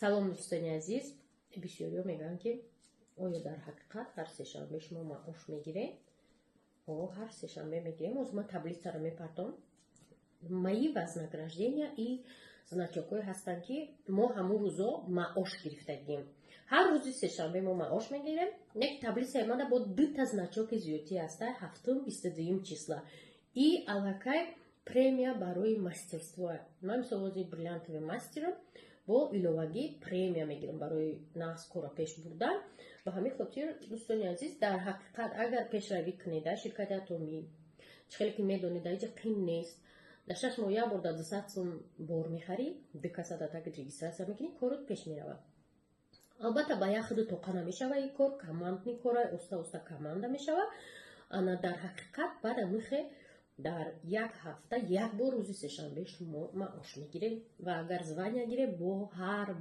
салом дӯстони азиз, бисёриҳо мегӯянд ки оё дар ҳақиқат ҳар сешанбе шумо маош мегиред? Ҳар сешанбе мегирем. Озу ман таблицаро мепартом. Мои вознаграждения и значокҳое ҳастанд ки мо ҳамун рӯзо маош гирифтагим. Ҳар рӯзи сешанбе мо маош мегирем. Як таблица мада бо дута значоки зиёдтӣ аста 7-22 числа. И аллакай премия барои мастерство. Ман мисолози бриллиантови мастерам бо иловагӣ премия мегирам барои нағз кора пеш бурдан. Ба ҳамин хотир дӯстони азиз, дар ҳақиқат агар пешравӣ кунед дар ширкати атомӣ, чихеле ки медонед дар ҷо қин нест, дар 6 моҳ як бор 200 сум бор мехарӣ, 200 так регистратсия мекунӣ, корот пеш меравад. Албатта ба як худу тоқа намешава ин кор, команд мекора, оста команда мешава. Ана дар ҳақиқат баъд аз мухе дар як ҳафта як бор рӯзи сешанбе шумо маош мегиред ва агар звания гиред бо ҳар